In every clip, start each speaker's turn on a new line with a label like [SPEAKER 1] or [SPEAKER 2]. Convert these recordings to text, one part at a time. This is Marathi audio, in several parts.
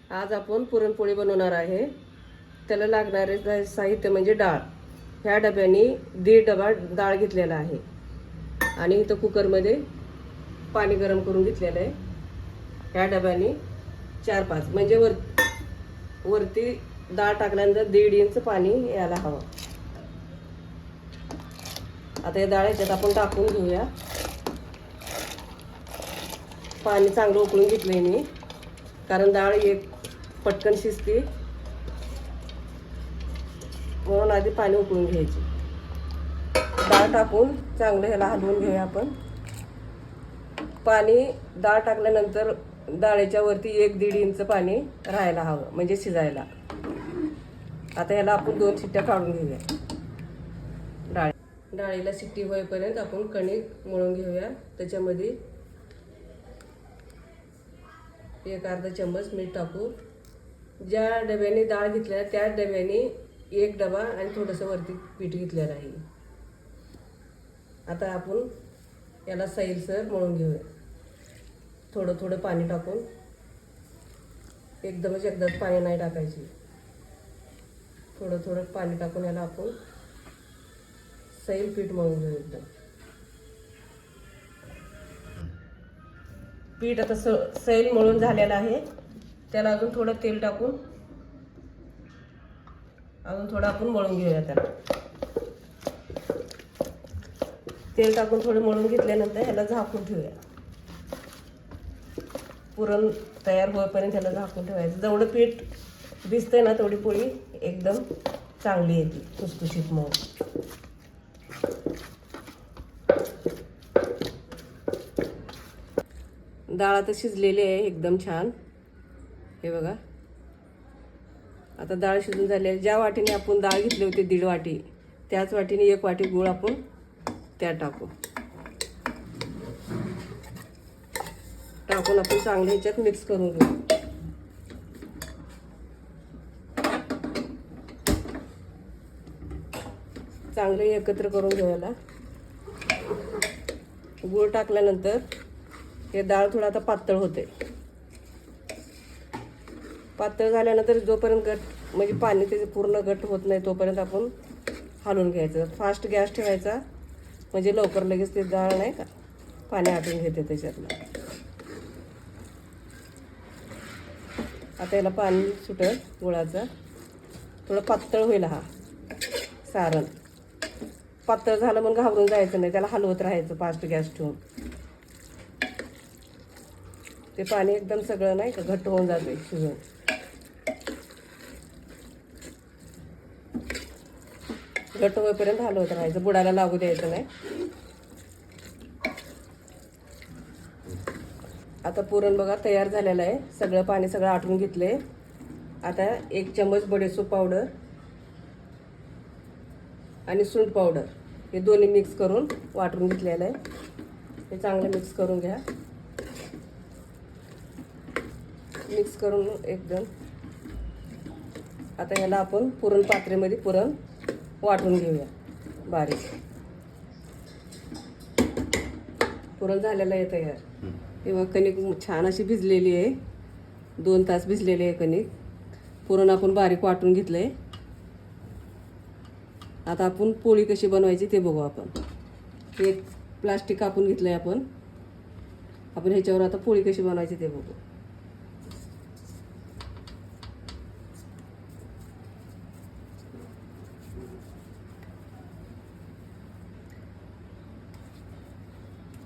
[SPEAKER 1] आज आपण पुरणपोळी बनवणार आहे. त्याला लागणारे साहित्य म्हणजे डाळ. ह्या डब्याने 1.5 डबा डाळ घेतलेला आहे आणि इथं कुकरमध्ये पाणी गरम करून घेतलेलं आहे. ह्या डब्याने 4-5 म्हणजे वरती डाळ टाकल्यानंतर 1.5 इंच पाणी यायला हवं. आता या डाळ याच्यात आपण टाकून घेऊया. पाणी चांगलं उकळून घेतलंय मी, कारण डाळ एक पटकन शिजते म्हणून आधी पाणी उकळून घ्यायचे. डाळ टाकून चांगलं ह्याला हलवून घेऊया आपण. पाणी डाळ टाकल्यानंतर डाळीच्या वरती 1-1.5 इंच पाणी राहायला हवं म्हणजे शिजायला. आता ह्याला आपण 2 शिट्ट्या काढून घेऊया. डाळीला शिट्टी होईपर्यंत आपण कणिक मळून घेऊया. त्याच्यामध्ये 1/2 चम्मच मीठ टाकू. ज्या डब्याने डाळ घेतल्या त्याच डब्याने 1 डबा आणि थोडंसं वरती पीठ घेतलेलं आहे. आता आपण याला सैलसर मळून घेऊया. थोडं थोडं पाणी टाकून, एकदाच पाणी नाही टाकायचे. थोडं थोडं पाणी टाकून याला आपण सैल पीठ मळून घेऊ. एकदम पीठ आता सैल मळून झालेलं आहे. त्याला अजून थोडं तेल टाकून अजून थोडं आपण मळून घेऊया. त्याला तेल टाकून थोडं मळून घेतल्यानंतर ह्याला झाकून ठेवूया. पुरण तयार होईपर्यंत ह्याला झाकून ठेवायचं. जेवढं पीठ भिजतंय ना तेवढी पोळी एकदम चांगली येते, खुसखुशीत मऊ. डाळ आता शिजलेली आहे एकदम छान. हे बघा, आता डाळ शिजून झाली आहे. ज्या वाटीने आपण डाळ घेतली होती 1.5 वाटी, त्याच वाटीने 1 वाटी गूळ आपण त्यात टाकून आपण चांगले ह्याच्यात मिक्स करून घेऊ. चांगले एकत्र करून घेऊया. गूळ टाकल्यानंतर हे डाळ थोडं आता पातळ होते. पातळ झाल्यानंतर जोपर्यंत घट म्हणजे पाणी त्याचे पूर्ण घट होत नाही तोपर्यंत आपण हलवून घ्यायचं. फास्ट गॅस ठेवायचा म्हणजे लवकर लगेच ते डाळ नाही का पाणी आटून घेते त्याच्यातलं. आता याला पाणी सुटेल गुळाचं. थोडं पातळ होईल हा सारण. पातळ झालं मग घाबरून जायचं नाही, त्याला हलवत राहायचं फास्ट गॅस ठेवून. ते पाणी एकदम सगळं नाही का घट्ट होऊन जाते शिजून. घट्ट होईपर्यंत हलवत राहायचं, बुडाला लागू द्यायचं नाही. आता पुरण बघा तयार झालेलं आहे. सगळं पाणी सगळं आटून घेतले. आता 1 चम्मच बडेसूप पावडर आणि सुंठ पावडर हे दोन्ही मिक्स करून वाटून घेतलेलं आहे. हे चांगलं मिक्स करून घ्या. मिक्स करून एकदम आता याला आपण पुरण पात्रेमध्ये पुरण वाटून घेऊया बारीक. पुरण झालेलं आहे तयार. तेव्हा कणिक छान अशी भिजलेली आहे. 2 तास भिजलेली आहे कणिक. पुरण आपण बारीक वाटून घेतलंय. आता आपण पोळी कशी बनवायची ते बघू आपण. एक प्लास्टिक कापून घेतलंय आपण ह्याच्यावर आता पोळी कशी बनवायची ते बघू.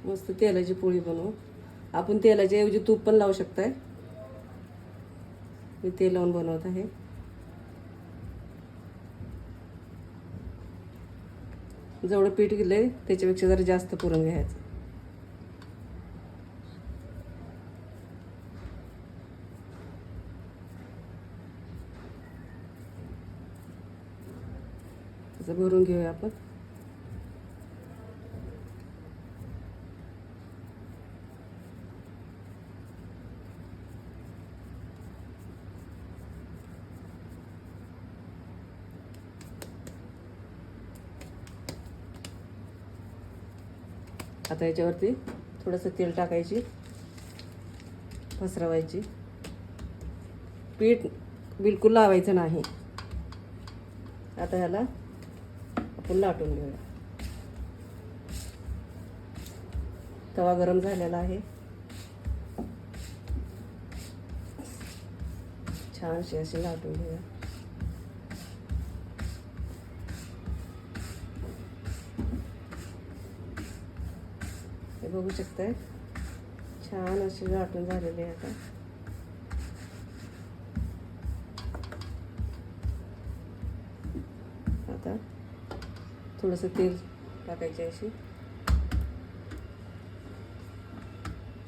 [SPEAKER 1] मस्त तेलाची पोळी बनवू. आपण तेलाच्या ऐवजी तूप पण लावू शकताय. मी तेल लावून बनवत आहे. जेवढं पीठ घेतलंय त्याच्यापेक्षा जरा जास्त पुरण घ्यायचं. त्याचं भरून घेऊया आपण. आता याच्यावरती थोडंसं तेल टाकायची, पसरवायची. पीठ बिलकुल लावायचं नाही. आता ह्याला आपण लाटून घेऊया. तवा गरम झालेला आहे. छानशी अशी लाटून घेऊया. हे बघू शकताय, छान अशी लाटून झालेली आहे. आता थोडंसं तेल टाकायचे अशी,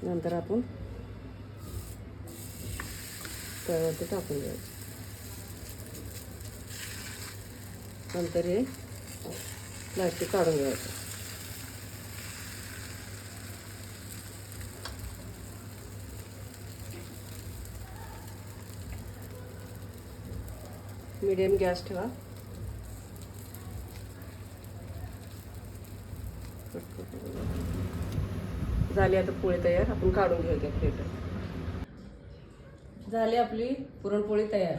[SPEAKER 1] नंतर आपण तव्यावरती टाकून द्यायचं. नंतर हे प्लास्टिक काढून घ्यायचं. मीडियम गॅस ठेवा. झाली आता पोळी तयार. आपण काढून घेऊया प्लेट. झाली आपली पुरणपोळी तयार.